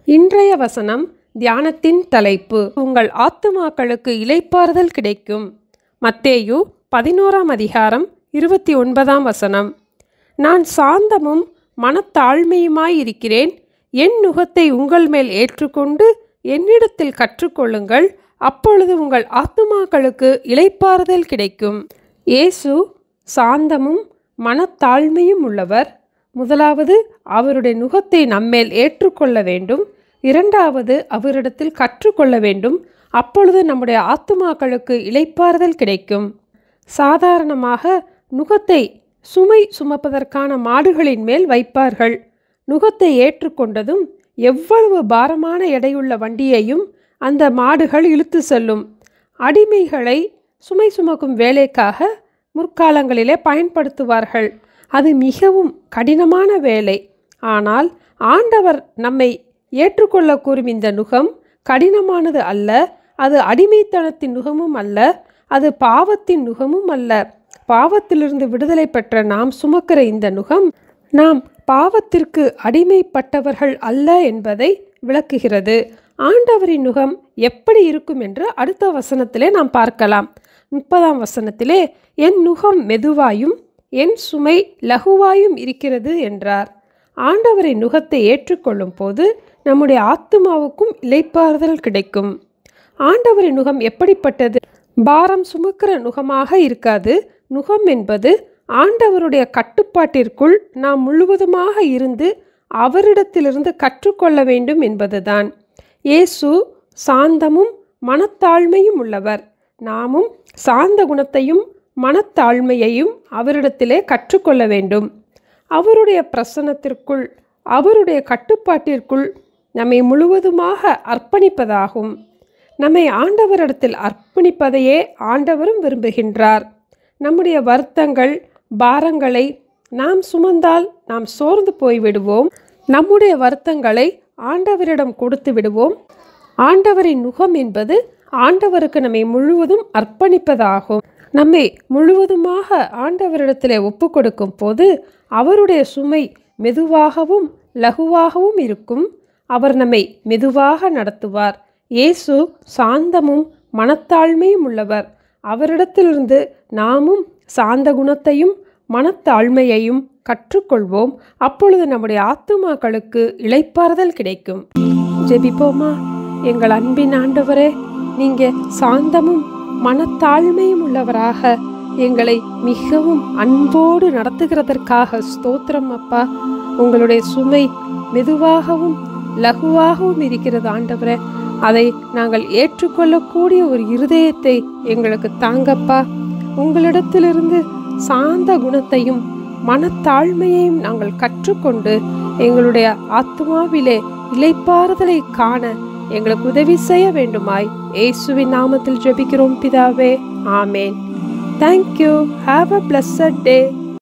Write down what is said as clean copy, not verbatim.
இன்றைய வசனம் தியானத்தின் தலைப்பு, உங்கள் ஆத்துமாக்களுக்கு இளைப்பாறுதல் கிடைக்கும். மத்தேயு 11ஆம் அதிகாரம் 29ஆம் வசனம். நான் சாந்தமும் மனத்தாழ்மையுமாயிருக்கிறேன். என் நுகத்தை உங்கள் மேல் ஏற்றுக்கொண்டு என்னிடத்தில் கற்றுக்கொள்ளுங்கள், அப்பொழுது உங்கள் ஆத்துமாக்களுக்கு இளைப்பாறுதல் கிடைக்கும். இயேசு சாந்தமும் மனத்தாழ்மையும் உள்ளவர். முதலாவது, அவருடைய நுகத்தை நம்மேல் ஏற்றுக்கொள்ள வேண்டும். இரண்டாவது, அவரிடத்தில் கற்றுக்கொள்ள வேண்டும். அப்பொழுது நம்முடைய ஆத்துமாக்களுக்கு இளைப்பாறுதல் கிடைக்கும். சாதாரணமாக நுகத்தை சுமை சுமப்பதற்கான மாடுகளின் மேல் வைப்பார்கள். நுகத்தை ஏற்றுக்கொண்டதும் எவ்வளவு பாரமான எடையுள்ள வண்டியையும் அந்த மாடுகள் இழுத்து செல்லும். அடிமைகளை சுமை சுமக்கும் வேலைக்காக முற்காலங்களிலே பயன்படுத்துவார்கள். அது மிகவும் கடினமான வேலை. ஆனால் ஆண்டவர் நம்மை ஏற்றுக்கொள்ள கூறும் இந்த நுகம் கடினமானது அல்ல. அது அடிமைத்தனத்தின் நுகமும் அல்ல. அது பாவத்தின் நுகமும் அல்ல. பாவத்திலிருந்து விடுதலை பெற்ற நாம் சுமக்கிற இந்த நுகம் நாம் பாவத்திற்கு அடிமைப்பட்டவர்கள் அல்ல என்பதை விளக்குகிறது. ஆண்டவரின் நுகம் எப்படி இருக்கும் என்று அடுத்த வசனத்திலே நாம் பார்க்கலாம். 30ஆம் வசனத்திலே, என் நுகம் மெதுவாயும் என் சுமை லகுவாயும் இருக்கிறது என்றார். ஆண்டவரின் நுகத்தை ஏற்றுக்கொள்ளும் போது நம்முடைய ஆத்துமாவுக்கும் இளைப்பாறுதல் கிடைக்கும். ஆண்டவரின் நுகம் எப்படிப்பட்டது? பாரம் சுமக்கிற நுகமாக இருக்காது. நுகம் என்பது ஆண்டவருடைய கட்டுப்பாட்டிற்குள் நாம் முழுவதுமாக இருந்து அவரிடத்திலிருந்து கற்றுக்கொள்ள வேண்டும் என்பதுதான். இயேசு சாந்தமும் மனத்தாழ்மையும் உள்ளவர். நாமும் சாந்த குணத்தையும் மனத்தாழ்மையையும் அவரிடத்திலே கற்றுக்கொள்ள வேண்டும். அவருடைய பிரசன்னத்திற்குள், அவருடைய கட்டுப்பாட்டிற்குள் நம்மை முழுவதுமாக அர்ப்பணிப்பதாகும். நம்மை ஆண்டவரிடத்தில் அர்ப்பணிப்பதையே ஆண்டவரும் விரும்புகின்றார். நம்முடைய வருத்தங்கள், பாரங்களை நாம் சுமந்தால் நாம் சோர்ந்து போய்விடுவோம். நம்முடைய வருத்தங்களை ஆண்டவரிடம் கொடுத்து விடுவோம். ஆண்டவரின் நுகம் என்பது ஆண்டவருக்கு நம்மை முழுவதும் அர்ப்பணிப்பதாகும். நம்மை முழுவதுமாக ஆண்டவரிடத்திலே ஒப்பு கொடுக்கும் போது அவருடைய சுமை மெதுவாகவும் லகுவாகவும் இருக்கும். அவர் நம்மை மெதுவாக நடத்துவார். இயேசு சாந்தமும் மனத்தாழ்மையும் உள்ளவர். அவரிடத்திலிருந்து நாமும் சாந்த குணத்தையும் மனத்தாழ்மையையும் கற்றுக்கொள்வோம். அப்பொழுது நம்முடைய ஆத்துமாக்களுக்கு இளைப்பாறுதல் கிடைக்கும். ஜெபிப்போமா? எங்கள் அன்பின் ஆண்டவரே, நீங்கள் சாந்தமும் மனத்தாழ்மையும் உள்ளவராக எங்களை மிகவும் அன்போடு நடத்துகிறதற்காக ஸ்தோத்திரம் அப்பா. உங்களுடைய சுமை மெதுவாகவும் லகுவாகவும் இருக்கிறது ஆண்டவரே. அதை நாங்கள் ஏற்றுக்கொள்ளக்கூடிய ஒரு இருதயத்தை எங்களுக்கு தாங்கப்பா. உங்களிடத்திலிருந்து சாந்த குணத்தையும் மனத்தாழ்மையையும் நாங்கள் கற்றுக்கொண்டு எங்களுடைய ஆத்மாவிலே இளைப்பாறுதலை காண எங்களுக்கு உதவி செய்ய வேண்டுமாய் இயேசுவின் நாமத்தில் ஜெபிக்கிறோம் பிதாவே. ஆமேன். Thank you. Have a blessed day.